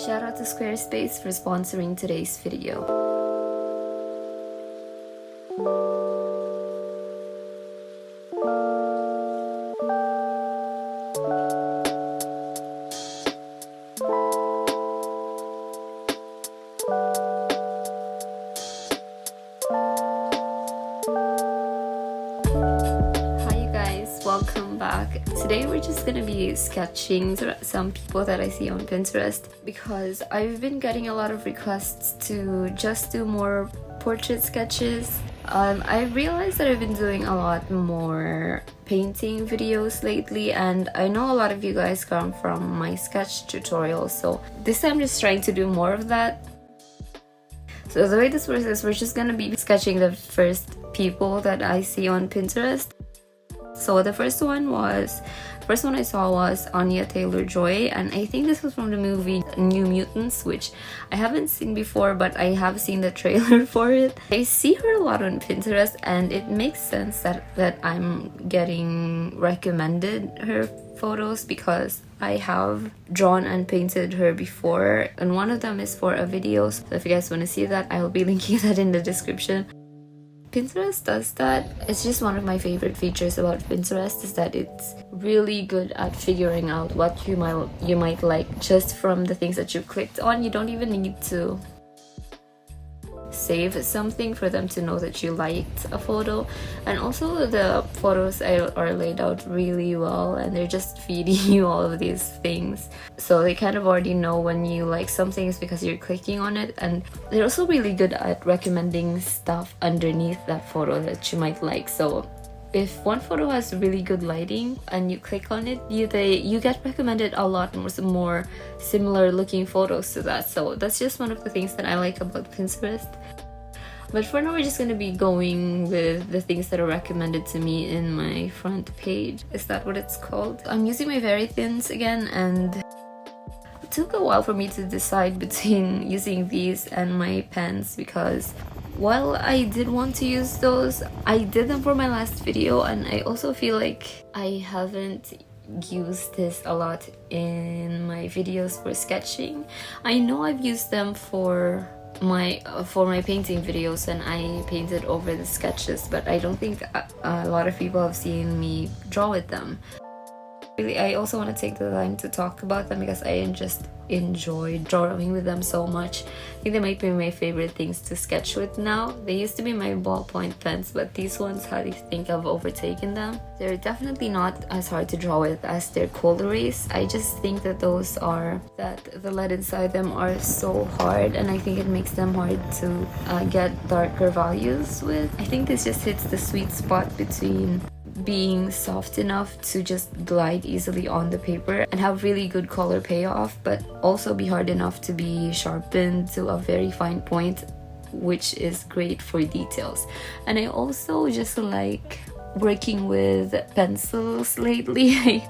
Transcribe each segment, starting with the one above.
Shout out to Squarespace for sponsoring today's video. Welcome back. Today we're just gonna be sketching some people that I see on Pinterest because I've been getting a lot of requests to just do more portrait sketches. I realized that I've been doing a lot more painting videos lately, and I know a lot of you guys come from my sketch tutorials, so this time I'm just trying to do more of that. So the way this works is we're just gonna be sketching the first people that I see on Pinterest. So the first one I saw was Anya Taylor-Joy, and I think this was from the movie New Mutants, which I haven't seen before, but I have seen the trailer for it. I see her a lot on Pinterest, and it makes sense that I'm getting recommended her photos because I have drawn and painted her before, and one of them is for a video, so if you guys want to see that, I'll be linking that in the description. Pinterest does that. It's just one of my favorite features about Pinterest is that it's really good at figuring out what you might like just from the things that you clicked on. You don't even need to save something for them to know that you liked a photo, and also the photos are laid out really well, and they're just feeding you all of these things, so they kind of already know when you like something is because you're clicking on it. And they're also really good at recommending stuff underneath that photo that you might like. So if one photo has really good lighting and you click on it, you get recommended a lot more similar looking photos to that. So that's just one of the things that I like about Pinterest. But for now, we're just going to be going with the things that are recommended to me in my front page. Is that what it's called? I'm using my veritihins again, and it took a while for me to decide between using these and my pens because while I did want to use those, I did them for my last video, and I also feel like I haven't used this a lot in my videos for sketching. I know I've used them for my painting videos, and I painted over the sketches, but I don't think a lot of people have seen me draw with them. Really, I also want to take the time to talk about them because I just enjoy drawing with them so much. I think they might be my favorite things to sketch with now. They used to be my ballpoint pens, but these ones, I think I've overtaken them. They're definitely not as hard to draw with as their cold erase. I just think that the lead inside them are so hard, and I think it makes them hard to get darker values with. I think this just hits the sweet spot between being soft enough to just glide easily on the paper and have really good color payoff, but also be hard enough to be sharpened to a very fine point, which is great for details. And I also just like working with pencils lately.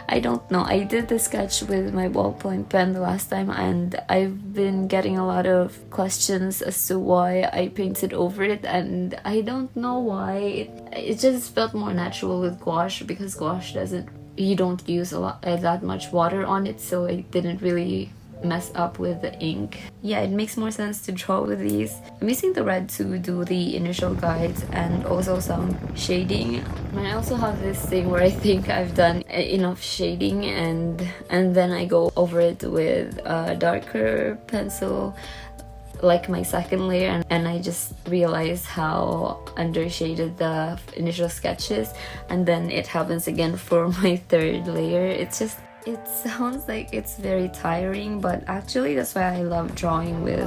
I don't know, I did the sketch with my ballpoint pen the last time, and I've been getting a lot of questions as to why I painted over it, and I don't know why. It just felt more natural with gouache because gouache you don't use that much water on it, so it didn't really mess up with the ink. Yeah, it makes more sense to draw with these. I'm using the red to do the initial guides and also some shading. And I also have this thing where I think I've done enough shading, and then I go over it with a darker pencil, like my second layer, and I just realize how undershaded the initial sketch is, and then it happens again for my third layer. It sounds like it's very tiring, but actually that's why I love drawing with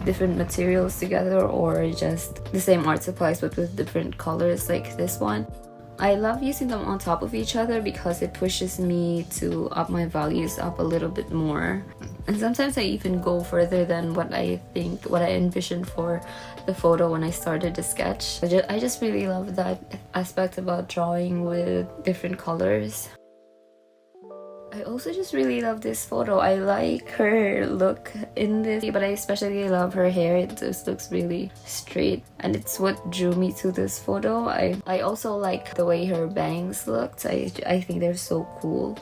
different materials together, or just the same art supplies but with different colors like this one. I love using them on top of each other because it pushes me to up my values up a little bit more. And sometimes I even go further than what I envisioned for the photo when I started the sketch. I just really love that aspect about drawing with different colors. I also just really love this photo. I like her look in this, but I especially love her hair. It just looks really straight, and it's what drew me to this photo. I also like the way her bangs looked. I think they're so cool.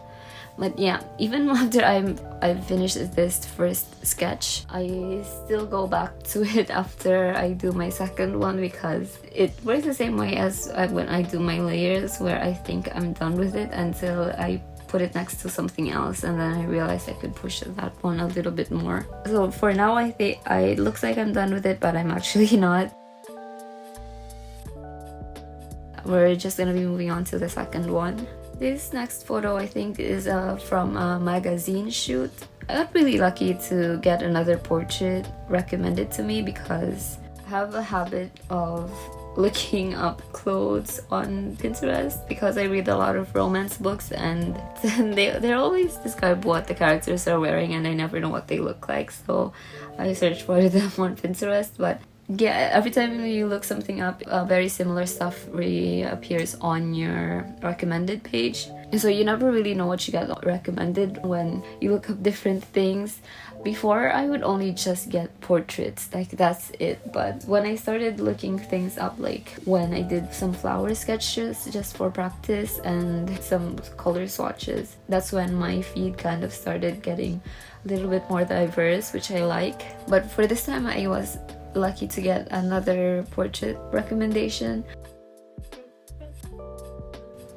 But yeah, even after I've finished this first sketch, I still go back to it after I do my second one, because it works the same way as when I do my layers, where I think I'm done with it until I put it next to something else, and then I realized I could push that one a little bit more. So for now, I think it looks like I'm done with it, but I'm actually not. We're just gonna be moving on to the second one. This next photo, I think, is from a magazine shoot. I got really lucky to get another portrait recommended to me, because I have a habit of looking up clothes on Pinterest, because I read a lot of romance books, and they always describe what the characters are wearing, and I never know what they look like, so I search for them on Pinterest. But yeah, every time you look something up, very similar stuff reappears on your recommended page. And so you never really know what you get recommended when you look up different things. Before, I would only just get portraits, like that's it. But when I started looking things up, like when I did some flower sketches just for practice and some color swatches, that's when my feed kind of started getting a little bit more diverse, which I like. But for this time, I was lucky to get another portrait recommendation.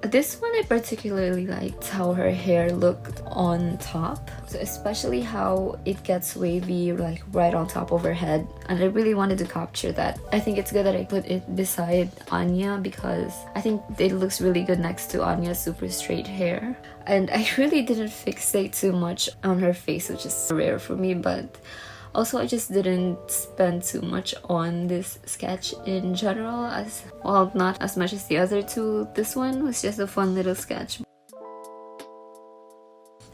This one I particularly liked how her hair looked on top, so especially how it gets wavy like right on top of her head, and I really wanted to capture that. I think it's good that I put it beside Anya, because I think it looks really good next to Anya's super straight hair. And I really didn't fixate too much on her face, which is rare for me, but also, I just didn't spend too much on this sketch in general, as well, not as much as the other two. This one was just a fun little sketch.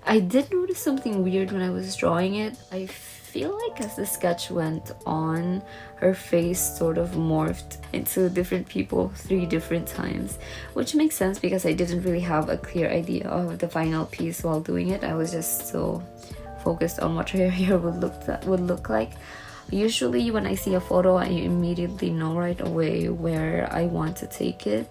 I did notice something weird when I was drawing it. I feel like as the sketch went on, her face sort of morphed into different people 3 different times, which makes sense because I didn't really have a clear idea of the final piece while doing it. I was just so focused on what her hair would look like. Usually when I see a photo, I immediately know right away where I want to take it,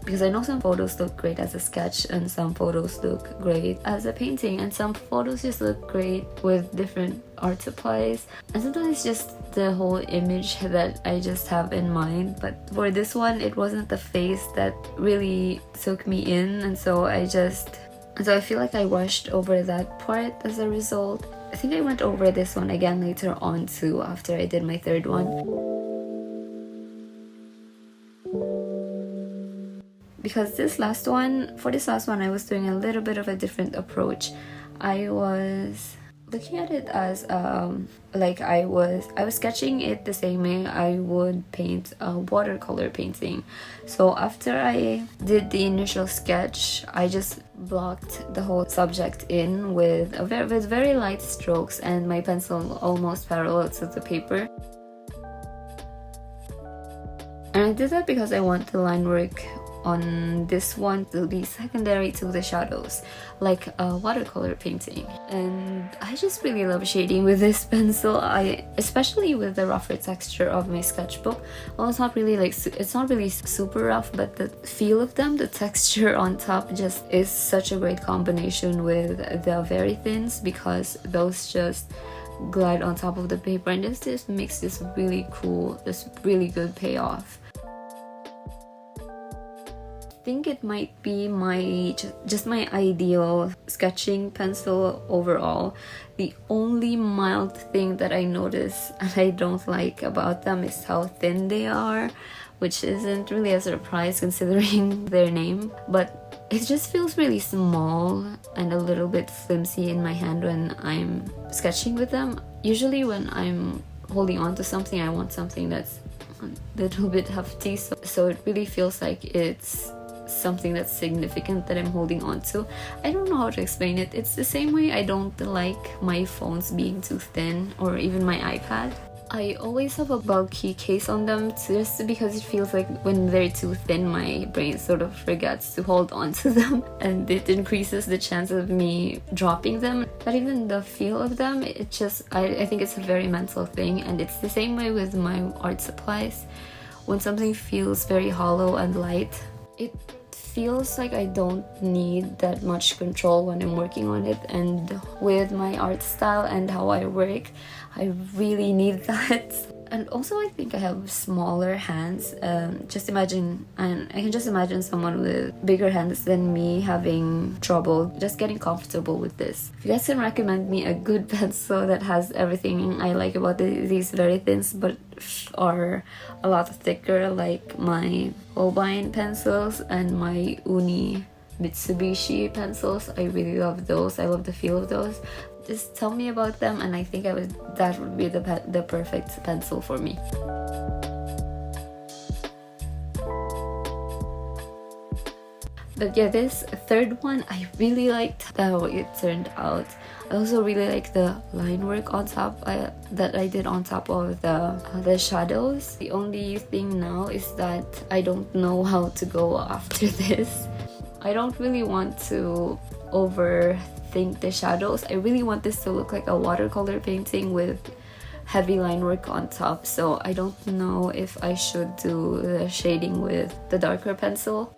because I know some photos look great as a sketch and some photos look great as a painting, and some photos just look great with different art supplies, and sometimes it's just the whole image that I just have in mind. But for this one, it wasn't the face that really took me in, and so I feel like I rushed over that part as a result. I think I went over this one again later on too, after I did my third one. Because for this last one, I was doing a little bit of a different approach. I was looking at it as like I was sketching it the same way I would paint a watercolor painting. So after I did the initial sketch, I just blocked the whole subject in with very light strokes, and my pencil almost parallel to the paper. And I did that because I want the line work on this one to be secondary to the shadows, like a watercolor painting. And I just really love shading with this pencil, especially with the rougher texture of my sketchbook. Well, it's not really super rough, but the feel of them, the texture on top, just is such a great combination with the veritihins, because those just glide on top of the paper, and this just makes this really cool, this really good payoff. I think it might be just my ideal sketching pencil overall. The only mild thing that I notice and I don't like about them is how thin they are, which isn't really a surprise considering their name, but it just feels really small and a little bit flimsy in my hand when I'm sketching with them. Usually when I'm holding on to something, I want something that's a little bit hefty, so it really feels like it's something that's significant that I'm holding on to. I don't know how to explain it. It's the same way I don't like my phones being too thin, or even my iPad. I always have a bulky case on them just because it feels like when they're too thin, my brain sort of forgets to hold on to them, and it increases the chance of me dropping them. But even the feel of them, I think it's a very mental thing, and it's the same way with my art supplies. When something feels very hollow and light, it feels like I don't need that much control when I'm working on it, and with my art style and how I work, I really need that. And also I think I have smaller hands. Just imagine, and I can just imagine someone with bigger hands than me having trouble just getting comfortable with this. If you guys can recommend me a good pencil that has everything I like about these veritihins but are a lot thicker, like my Holbein pencils and my Uni Mitsubishi pencils, I really love those. I love the feel of those. Just tell me about them, and I think that would be the perfect pencil for me. But yeah, this third one, I really liked how it turned out. I also really like the line work on top that I did on top of the shadows. The only thing now is that I don't know how to go after this. I don't really want to overthink the shadows. I really want this to look like a watercolor painting with heavy line work on top, so I don't know if I should do the shading with the darker pencil.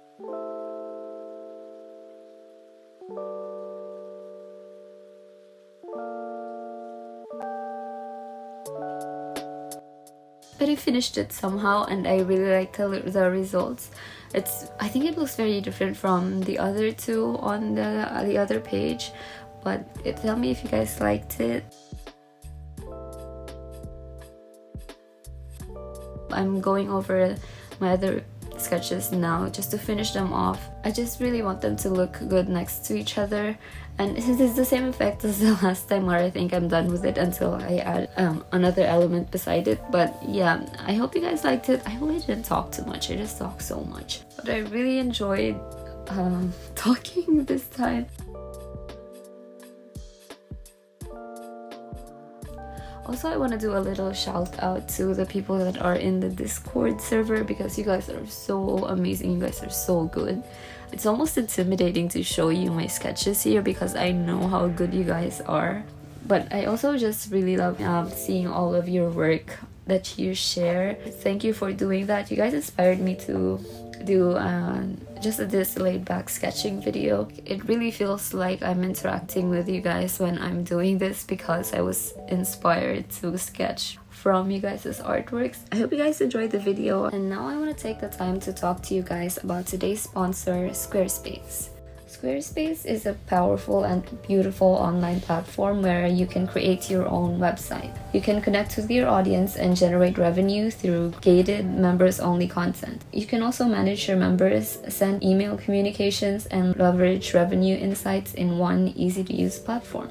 But I finished it somehow, and I really liked the results. I think it looks very different from the other two on the other page, but tell me if you guys liked it. I'm going over my other sketches now just to finish them off. I just really want them to look good next to each other, and it is the same effect as the last time, where I think I'm done with it until I add another element beside it. But yeah, I hope you guys liked it. I hope I didn't talk too much. I just talk so much, but I really enjoyed talking this time. Also, I want to do a little shout out to the people that are in the Discord server, because you guys are so amazing. You guys are so good. It's almost intimidating to show you my sketches here because I know how good you guys are. But I also just really love seeing all of your work that you share. Thank you for doing that. You guys inspired me to do just this laid back sketching video. It really feels like I'm interacting with you guys when I'm doing this, because I was inspired to sketch from you guys' artworks. I hope you guys enjoyed the video, and now I want to take the time to talk to you guys about today's sponsor, Squarespace. Squarespace is a powerful and beautiful online platform where you can create your own website. You can connect with your audience and generate revenue through gated members-only content. You can also manage your members, send email communications, and leverage revenue insights in one easy-to-use platform.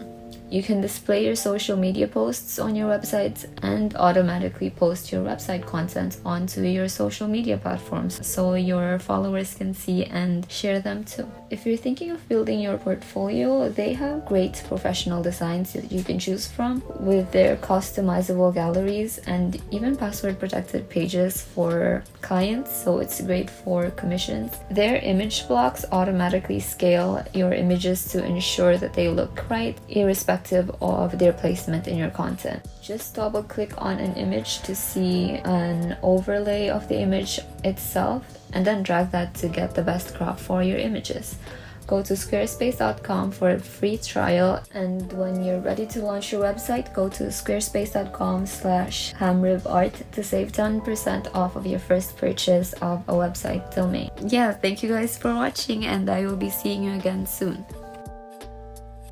You can display your social media posts on your website and automatically post your website content onto your social media platforms so your followers can see and share them too. If you're thinking of building your portfolio, they have great professional designs that you can choose from, with their customizable galleries and even password protected pages for clients, so it's great for commissions. Their image blocks automatically scale your images to ensure that they look right, irrespective of their placement in your content. Just double click on an image to see an overlay of the image itself, and then drag that to get the best crop for your images. Go to squarespace.com for a free trial, and when you're ready to launch your website, go to squarespace.com/hamribart to save 10% off of your first purchase of a website domain. Yeah, thank you guys for watching, and I will be seeing you again soon.